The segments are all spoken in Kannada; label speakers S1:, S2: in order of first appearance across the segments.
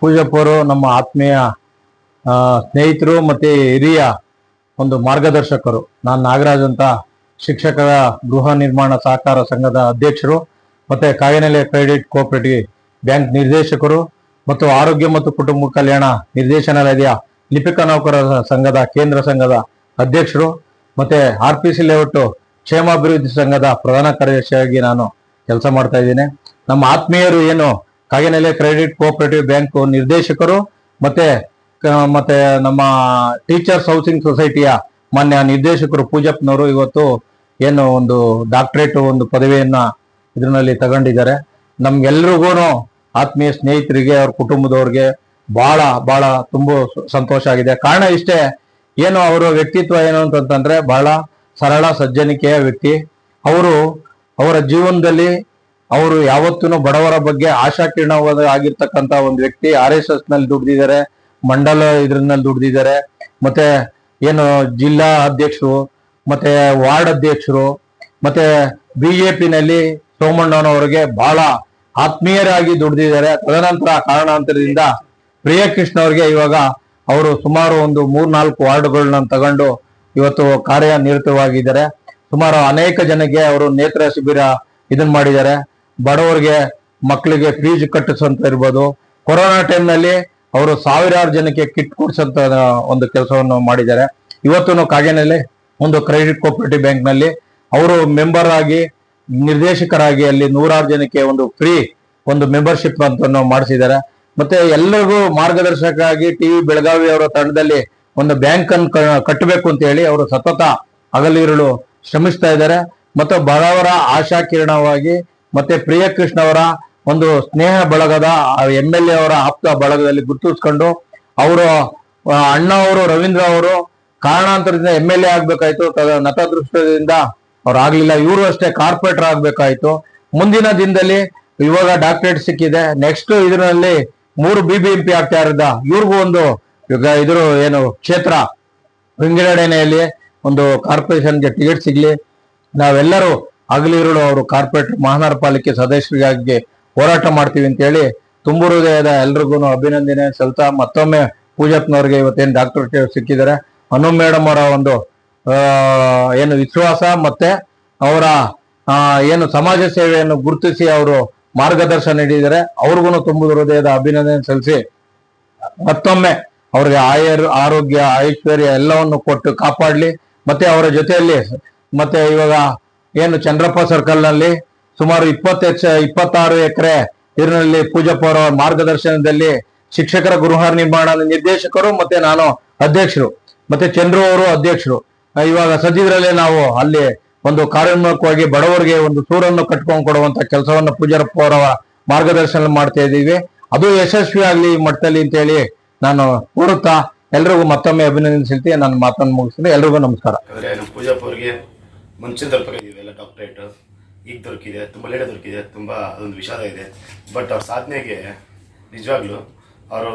S1: ಪೂಜಪ್ಪ ಅವರು ನಮ್ಮ ಆತ್ಮೀಯ ಸ್ನೇಹಿತರು ಮತ್ತೆ ಹಿರಿಯ ಒಂದು ಮಾರ್ಗದರ್ಶಕರು. ನಾನು ನಾಗರಾಜ್ ಅಂತ, ಶಿಕ್ಷಕರ ಗೃಹ ನಿರ್ಮಾಣ ಸಹಕಾರ ಸಂಘದ ಅಧ್ಯಕ್ಷರು, ಮತ್ತೆ ಕಾಗೇನಹಳ್ಳಿ ಕ್ರೆಡಿಟ್ ಕೋಆಪರೇಟಿವ್ ಬ್ಯಾಂಕ್ ನಿರ್ದೇಶಕರು, ಮತ್ತು ಆರೋಗ್ಯ ಮತ್ತು ಕುಟುಂಬ ಕಲ್ಯಾಣ ನಿರ್ದೇಶನಾಲಯದ ಲಿಪಿಕ ನೌಕರರ ಸಂಘದ ಕೇಂದ್ರ ಸಂಘದ ಅಧ್ಯಕ್ಷರು, ಮತ್ತೆ RPC ಲೇಔಟ್ ಕ್ಷೇಮಾಭಿವೃದ್ಧಿ ಸಂಘದ ಪ್ರಧಾನ ಕಾರ್ಯದರ್ಶಿಯಾಗಿ ನಾನು ಕೆಲಸ ಮಾಡ್ತಾ ಇದ್ದೀನಿ. ನಮ್ಮ ಆತ್ಮೀಯರು ಏನು ಕಾಗೇನಹಳ್ಳಿ ಕ್ರೆಡಿಟ್ ಕೋಆಪರೇಟಿವ್ ಬ್ಯಾಂಕ್ ನಿರ್ದೇಶಕರು, ಮತ್ತೆ ನಮ್ಮ ಟೀಚರ್ಸ್ ಹೌಸಿಂಗ್ ಸೊಸೈಟಿಯ ಮಾನ್ಯ ನಿರ್ದೇಶಕರು ಪೂಜಪ್ಪನವರು ಇವತ್ತು ಏನು ಒಂದು ಡಾಕ್ಟರೇಟ್ ಒಂದು ಪದವಿಯನ್ನ ಇದರಲ್ಲಿ ತಗೊಂಡಿದ್ದಾರೆ. ನಮ್ಗೆಲ್ರಿಗೂ ಆತ್ಮೀಯ ಸ್ನೇಹಿತರಿಗೆ, ಅವ್ರ ಕುಟುಂಬದವ್ರಿಗೆ ಬಹಳ ಬಹಳ ತುಂಬಾ ಸಂತೋಷ ಆಗಿದೆ. ಕಾರಣ ಇಷ್ಟೇ, ಏನು ಅವರ ವ್ಯಕ್ತಿತ್ವ ಏನು ಅಂತಂದ್ರೆ ಬಹಳ ಸರಳ ಸಜ್ಜನಿಕೆಯ ವ್ಯಕ್ತಿ. ಅವರ ಜೀವನದಲ್ಲಿ ಅವರು ಯಾವತ್ತೂ ಬಡವರ ಬಗ್ಗೆ ಆಶಾಕಿರಣವಾದ ಆಗಿರ್ತಕ್ಕಂಥ ಒಂದು ವ್ಯಕ್ತಿ. RSS ನಲ್ಲಿ ದುಡ್ದಿದ್ದಾರೆ, ಮಂಡಲ ಇದ್ರಲ್ಲಿ ದುಡ್ದಿದ್ದಾರೆ, ಮತ್ತೆ ಏನು ಜಿಲ್ಲಾ ಅಧ್ಯಕ್ಷರು, ಮತ್ತೆ ವಾರ್ಡ್ ಅಧ್ಯಕ್ಷರು, ಮತ್ತೆ BJP-ನಲ್ಲಿ ಸೋಮಣ್ಣನವರಿಗೆ ಬಹಳ ಆತ್ಮೀಯರಾಗಿ ದುಡ್ದಿದ್ದಾರೆ. ತದನಂತರ ಕಾರಣಾಂತರದಿಂದ ಪ್ರಿಯಕೃಷ್ಣ ಅವರಿಗೆ ಇವಾಗ ಅವರು ಸುಮಾರು ಒಂದು 3-4 ವಾರ್ಡ್ಗಳನ್ನ ತಗೊಂಡು ಇವತ್ತು ಕಾರ್ಯನಿರತವಾಗಿದ್ದಾರೆ. ಸುಮಾರು ಅನೇಕ ಜನಕ್ಕೆ ಅವರು ನೇತ್ರ ಶಿಬಿರ ಇದನ್ನ ಮಾಡಿದ್ದಾರೆ. ಬಡವರಿಗೆ ಮಕ್ಕಳಿಗೆ ಫೀಸ್ ಕಟ್ಟಿಸಂತ ಇರ್ಬೋದು. ಕೊರೋನಾ ಟೈಮ್ನಲ್ಲಿ ಅವರು ಸಾವಿರಾರು ಜನಕ್ಕೆ ಕಿಟ್ ಕೊಡ್ಸಂತ ಒಂದು ಕೆಲಸವನ್ನು ಮಾಡಿದ್ದಾರೆ. ಇವತ್ತು ಕಾಗೇನಹಳ್ಳಿ ಒಂದು ಕ್ರೆಡಿಟ್ ಕೋಆಪರೇಟಿವ್ ಬ್ಯಾಂಕ್ ನಲ್ಲಿ ಅವರು ಮೆಂಬರ್ ಆಗಿ ನಿರ್ದೇಶಕರಾಗಿ ಅಲ್ಲಿ 100 ಜನಕ್ಕೆ ಒಂದು ಫ್ರೀ ಒಂದು ಮೆಂಬರ್ಶಿಪ್ ಅಂತ ಮಾಡಿಸಿದ್ದಾರೆ. ಮತ್ತೆ ಎಲ್ಲರಿಗೂ ಮಾರ್ಗದರ್ಶಕರಾಗಿ TV ಬೆಳಗಾವಿ ಅವರ ತಂಡದಲ್ಲಿ ಒಂದು ಬ್ಯಾಂಕ್ ಅನ್ನು ಕಟ್ಟಬೇಕು ಅಂತ ಹೇಳಿ ಅವರು ಸತತ ಹಗಲಿರುಳು ಶ್ರಮಿಸ್ತಾ ಇದ್ದಾರೆ. ಮತ್ತೆ ಬಡವರ ಆಶಾಕಿರಣವಾಗಿ ಮತ್ತೆ ಪ್ರಿಯಕೃಷ್ಣ ಅವರ ಒಂದು ಸ್ನೇಹ ಬಳಗದ MLA ಅವರ ಆಪ್ತ ಬಳಗದಲ್ಲಿ ಗುರುತಿಸ್ಕೊಂಡು ಅವರು ಅಣ್ಣ ಅವರು ರವೀಂದ್ರ ಅವರು ಕಾರಣಾಂತರದಿಂದ MLA ಆಗ್ಬೇಕಾಯ್ತು. ನತದೃಷ್ಟದಿಂದ ಅವ್ರು ಆಗ್ಲಿಲ್ಲ. ಇವರು ಅಷ್ಟೇ ಕಾರ್ಪೊರೇಟರ್ ಆಗ್ಬೇಕಾಯ್ತು. ಮುಂದಿನ ದಿನದಲ್ಲಿ ಇವಾಗ ಡಾಕ್ಟರೇಟ್ ಸಿಕ್ಕಿದೆ. ನೆಕ್ಸ್ಟ್ ಇದರಲ್ಲಿ 3 BBMP ಆಗ್ತಾ ಇರೋದ ಇವ್ರಿಗೂ ಒಂದು ಇದ್ರ ಏನು ಕ್ಷೇತ್ರ ವಿಂಗಡಣೆಯಲ್ಲಿ ಒಂದು ಕಾರ್ಪೊರೇಷನ್ಗೆ ಟಿಕೆಟ್ ಸಿಗ್ಲಿ. ನಾವೆಲ್ಲರೂ ಹಗಲಿರುಳು ಅವರು ಕಾರ್ಪೊರೇಟರ್ ಮಹಾನಗರ ಪಾಲಿಕೆ ಸದಸ್ಯರಿಗಾಗಿ ಹೋರಾಟ ಮಾಡ್ತೀವಿ ಅಂತ ಹೇಳಿ ತುಂಬು ಹೃದಯದ ಎಲ್ರಿಗೂ ಅಭಿನಂದನೆ ಸಲ್ತಾ ಮತ್ತೊಮ್ಮೆ ಪೂಜಪ್ಪನವ್ರಿಗೆ ಇವತ್ತೇನು ಡಾಕ್ಟರೇಟ್ ಸಿಕ್ಕಿದ್ದಾರೆ. ಅನು ಮೇಡಮ್ ಅವರ ಒಂದು ಏನು ವಿಶ್ವಾಸ ಮತ್ತೆ ಅವರ ಏನು ಸಮಾಜ ಸೇವೆಯನ್ನು ಗುರುತಿಸಿ ಅವರು ಮಾರ್ಗದರ್ಶನ ನೀಡಿದ್ದಾರೆ. ಅವ್ರಿಗೂ ತುಂಬ ಹೃದಯದ ಅಭಿನಂದನೆ ಸಲ್ಲಿಸಿ ಮತ್ತೊಮ್ಮೆ ಅವ್ರಿಗೆ ಆರೋಗ್ಯ ಐಶ್ವರ್ಯ ಎಲ್ಲವನ್ನು ಕೊಟ್ಟು ಕಾಪಾಡ್ಲಿ. ಮತ್ತೆ ಅವರ ಜೊತೆಯಲ್ಲಿ ಮತ್ತೆ ಇವಾಗ ಏನು ಚಂದ್ರಪ್ಪ ಸರ್ಕಲ್ ನಲ್ಲಿ ಸುಮಾರು 26 ಎಕರೆ ಇದರಲ್ಲಿ ಪೂಜಪ್ಪ ಅವರ ಮಾರ್ಗದರ್ಶನದಲ್ಲಿ ಶಿಕ್ಷಕರ ಗೃಹ ನಿರ್ಮಾಣ ನಿರ್ದೇಶಕರು ಮತ್ತೆ ನಾನು ಅಧ್ಯಕ್ಷರು, ಮತ್ತೆ ಚಂದ್ರು ಅವರು ಅಧ್ಯಕ್ಷರು. ಇವಾಗ ಸದ್ಯದಲ್ಲೇ ನಾವು ಅಲ್ಲಿ ಒಂದು ಕಾರ್ಯೋನ್ಮುಖವಾಗಿ ಬಡವರಿಗೆ ಒಂದು ಸೂರನ್ನು ಕಟ್ಕೊಂಡು ಕೊಡುವಂತ ಕೆಲಸವನ್ನು ಪೂಜಾರಪ್ಪ ಅವರ ಮಾರ್ಗದರ್ಶನ ಮಾಡ್ತಾ ಇದ್ದೀವಿ. ಅದು ಯಶಸ್ವಿ ಆಗ್ಲಿ ಈ ಮಟ್ಟದಲ್ಲಿ ಅಂತ ಹೇಳಿ ನಾನು ಕೋರುತ್ತಾ ಎಲ್ರಿಗೂ ಮತ್ತೊಮ್ಮೆ ಅಭಿನಂದಿಸಿ ನನ್ನ ಮಾತನ್ನು ಮುಗಿಸ್ತೀನಿ. ಎಲ್ರಿಗೂ ನಮಸ್ಕಾರ.
S2: ಪೂಜಾರಪ್ಪ ಅವರಿಗೆ ಮುಂಚೆ ದೊರಕಿದೆಯಲ್ಲ ಡಾಕ್ಟರೇಟ್, ಈಗ ದೊರಕಿದೆ, ತುಂಬ ಲೇಟ್ ದೊರಕಿದೆ. ತುಂಬ ಅದೊಂದು ವಿಷಾದ ಇದೆ. ಬಟ್ ಅವ್ರ ಸಾಧನೆಗೆ ನಿಜವಾಗ್ಲೂ ಅವರು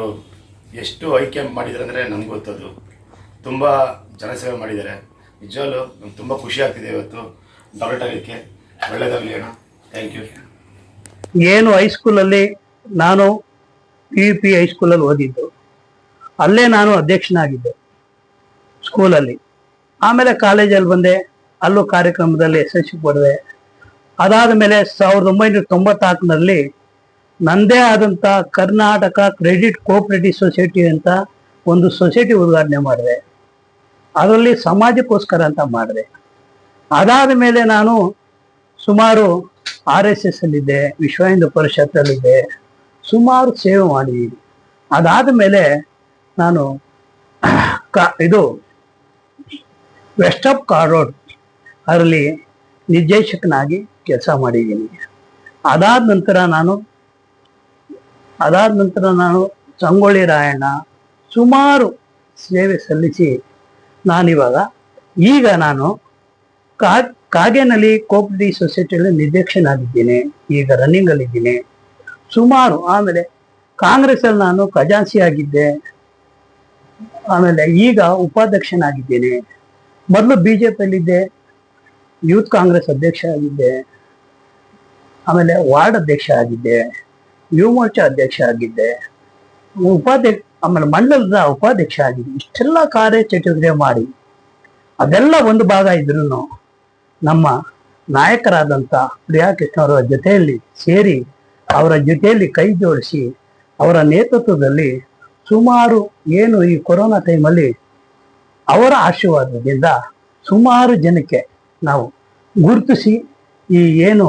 S2: ಎಷ್ಟು ಐಕ್ಯ ಮಾಡಿದ್ದಾರೆ ಅಂದರೆ ನಮ್ಗೆ ಗೊತ್ತದು. ತುಂಬ ಜನಸೇವೆ ಮಾಡಿದ್ದಾರೆ. ನಿಜವಾಗ್ಲೂ ನಮ್ಗೆ ತುಂಬ ಖುಷಿ ಆಗ್ತಿದೆ ಇವತ್ತು ಡಾಕ್ಟರೇಟ್ ಆಗಲಿಕ್ಕೆ. ಒಳ್ಳೆಯದಾಗಲಿ ಅಣ್ಣ, ಥ್ಯಾಂಕ್ ಯು.
S3: ಏನು ಹೈಸ್ಕೂಲಲ್ಲಿ ನಾನು PUP ಹೈಸ್ಕೂಲಲ್ಲಿ ಓದಿದ್ದು, ಅಲ್ಲೇ ನಾನು ಅಧ್ಯಕ್ಷನಾಗಿದ್ದೆ ಸ್ಕೂಲಲ್ಲಿ. ಆಮೇಲೆ ಕಾಲೇಜಲ್ಲಿ ಬಂದೆ, ಅಲ್ಲೂ ಕಾರ್ಯಕ್ರಮದಲ್ಲಿ ಯಶಸ್ವಿ ಪಡೆದೆ. ಅದಾದ ಮೇಲೆ 1994ರಲ್ಲಿ ನನ್ನದೇ ಆದಂಥ ಕರ್ನಾಟಕ ಕ್ರೆಡಿಟ್ ಕೋಆಪರೇಟಿವ್ ಸೊಸೈಟಿ ಅಂತ ಒಂದು ಸೊಸೈಟಿ ಉದ್ಘಾಟನೆ ಮಾಡಿದೆ. ಅದರಲ್ಲಿ ಸಮಾಜಕ್ಕೋಸ್ಕರ ಅಂತ ಮಾಡಿದೆ. ಅದಾದ ಮೇಲೆ ನಾನು ಸುಮಾರು RSS ಅಲ್ಲಿದ್ದೆ, ವಿಶ್ವ ಹಿಂದೂ ಪರಿಷತ್ತಲ್ಲಿದ್ದೆ, ಸುಮಾರು ಸೇವೆ ಮಾಡಿದ್ದೀನಿ. ಅದಾದ ಮೇಲೆ ನಾನು ಇದು ವೆಸ್ಟ್ ಆಫ್ ಕಾರೋಡ್ ಅದರಲ್ಲಿ ನಿರ್ದೇಶಕನಾಗಿ ಕೆಲಸ ಮಾಡಿದ್ದೀನಿ. ಅದಾದ ನಂತರ ನಾನು ಸಂಗೊಳ್ಳಿ ರಾಯಣ್ಣ ಸುಮಾರು ಸೇವೆ ಸಲ್ಲಿಸಿ ಈಗ ನಾನು ಕಾಗೇನಹಳ್ಳಿ ಕೋಆಪರೇಟಿವ್ ಸೊಸೈಟಿಯಲ್ಲಿ ನಿರ್ದೇಶಕನಾಗಿದ್ದೀನಿ. ಈಗ ರನ್ನಿಂಗ್ ಅಲ್ಲಿದ್ದೀನಿ ಸುಮಾರು. ಆಮೇಲೆ ಕಾಂಗ್ರೆಸ್ ಅಲ್ಲಿ ನಾನು ಖಜಾನ್ಸಿ ಆಗಿದ್ದೆ. ಆಮೇಲೆ ಈಗ ಉಪಾಧ್ಯಕ್ಷನಾಗಿದ್ದೇನೆ. ಮೊದಲು BJP ಅಲ್ಲಿದ್ದೆ, ಯೂತ್ ಕಾಂಗ್ರೆಸ್ ಅಧ್ಯಕ್ಷ ಆಗಿದ್ದೆ. ಆಮೇಲೆ ವಾರ್ಡ್ ಅಧ್ಯಕ್ಷ ಆಗಿದ್ದೆ, ಯುವ ಮೋರ್ಚಾ ಅಧ್ಯಕ್ಷ ಆಗಿದ್ದೆ. ಉಪಾಧ್ಯಕ್ಷ, ಆಮೇಲೆ ಮಂಡಲದ ಉಪಾಧ್ಯಕ್ಷ ಆಗಿದೆ. ಇಷ್ಟೆಲ್ಲ ಕಾರ್ಯಚಟುವಟಿಕೆ ಮಾಡಿ ಅದೆಲ್ಲ ಒಂದು ಭಾಗ ಇದ್ರೂ ನಮ್ಮ ನಾಯಕರಾದಂಥ ಪ್ರಿಯಾಕೃಷ್ಣ ಅವರ ಜೊತೆಯಲ್ಲಿ ಸೇರಿ, ಅವರ ಜೊತೆಯಲ್ಲಿ ಕೈ ಜೋಡಿಸಿ, ಅವರ ನೇತೃತ್ವದಲ್ಲಿ ಸುಮಾರು ಏನು ಈ ಕೊರೋನಾ ಟೈಮಲ್ಲಿ ಅವರ ಆಶೀರ್ವಾದದಿಂದ ಸುಮಾರು ಜನಕ್ಕೆ ನಾವು ಗುರುತಿಸಿ ಈ ಏನು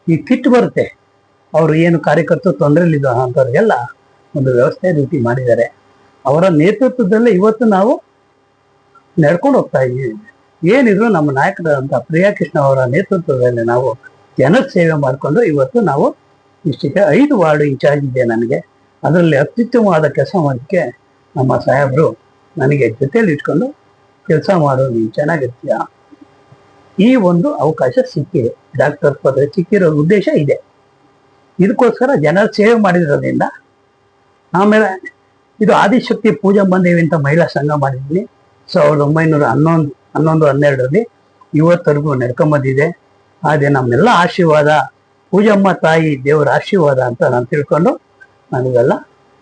S3: ಈ ಕಿಟ್ ಬರುತ್ತೆ, ಅವರು ಏನು ಕಾರ್ಯಕರ್ತರು ತೊಂದರೆಯಲ್ಲಿದ್ದ ಅಂಥವ್ರಿಗೆಲ್ಲ ಒಂದು ವ್ಯವಸ್ಥೆ ರೀತಿ ಮಾಡಿದ್ದಾರೆ. ಅವರ ನೇತೃತ್ವದಲ್ಲೇ ಇವತ್ತು ನಾವು ನಡ್ಕೊಂಡು ಹೋಗ್ತಾ ಇದ್ದೀವಿ. ಏನಿದ್ರು ನಮ್ಮ ನಾಯಕರಾದಂಥ ಪ್ರಿಯಾಕೃಷ್ಣ ಅವರ ನೇತೃತ್ವದಲ್ಲಿ ನಾವು ಜನರ ಸೇವೆ ಮಾಡಿಕೊಂಡು ಇವತ್ತು ನಾವು ಇಷ್ಟಕ್ಕೆ 5 ವಾರ್ಡ್ ಇನ್ಚಾರ್ಜ್ ಇದೆ ನನಗೆ. ಅದರಲ್ಲಿ ಅತ್ಯುತ್ತಮವಾದ ಕೆಲಸ ಮಾಡೋಕ್ಕೆ ನಮ್ಮ ಸಾಹೇಬರು ನನಗೆ ಜೊತೆಯಲ್ಲಿ ಇಟ್ಕೊಂಡು ಕೆಲಸ ಮಾಡೋದು ನೀನು ಚೆನ್ನಾಗಿರ್ತೀಯ, ಈ ಒಂದು ಅವಕಾಶ ಸಿಕ್ಕಿದೆ. ಡಾಕ್ಟರ್ ಪದವಿ ಸಿಕ್ಕಿರೋ ಉದ್ದೇಶ ಇದೆ. ಇದಕ್ಕೋಸ್ಕರ ಜನರ ಸೇವೆ ಮಾಡಿರೋದ್ರಿಂದ. ಆಮೇಲೆ ಇದು ಆದಿಶಕ್ತಿ ಪೂಜಾ ಬಂದೇವಿ ಅಂತ ಮಹಿಳಾ ಸಂಘ ಮಾಡಿದ್ವಿ 1911-12 ಇವತ್ತರೆಗೂ ನಡ್ಕೊಂಬಂದಿದೆ. ಹಾಗೆ ನಮ್ಮೆಲ್ಲ ಆಶೀರ್ವಾದ, ಪೂಜಮ್ಮ ತಾಯಿ ದೇವರ ಆಶೀರ್ವಾದ ಅಂತ ನಾನು ತಿಳ್ಕೊಂಡು ನನಗೆಲ್ಲ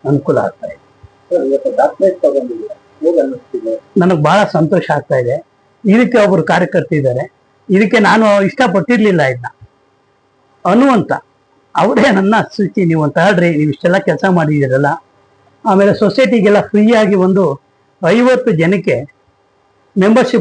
S3: ಅನುಕೂಲ ಆಗ್ತಾ ಇದೆ. ನನಗೆ ಬಹಳ ಸಂತೋಷ ಆಗ್ತಾ ಇದೆ. ಇದಕ್ಕೆ ಒಬ್ಬರು ಕಾರ್ಯಕರ್ತ ಇದ್ದಾರೆ, ಇದಕ್ಕೆ ನಾನು ಇಷ್ಟಪಟ್ಟಿರ್ಲಿಲ್ಲ ಇದನ್ನ ಅನ್ನುವಂತ ಅವರೇ ನನ್ನ ಸೂಚಿ, ನೀವು ಅಂತ ಹೇಳ್ರಿ, ನೀವು ಇಷ್ಟೆಲ್ಲ ಕೆಲಸ ಮಾಡಿದ್ದೀರಲ್ಲ. ಆಮೇಲೆ ಸೊಸೈಟಿಗೆಲ್ಲ ಫ್ರೀಯಾಗಿ ಒಂದು 50 ಜನಕ್ಕೆ ಮೆಂಬರ್ಶಿಪ್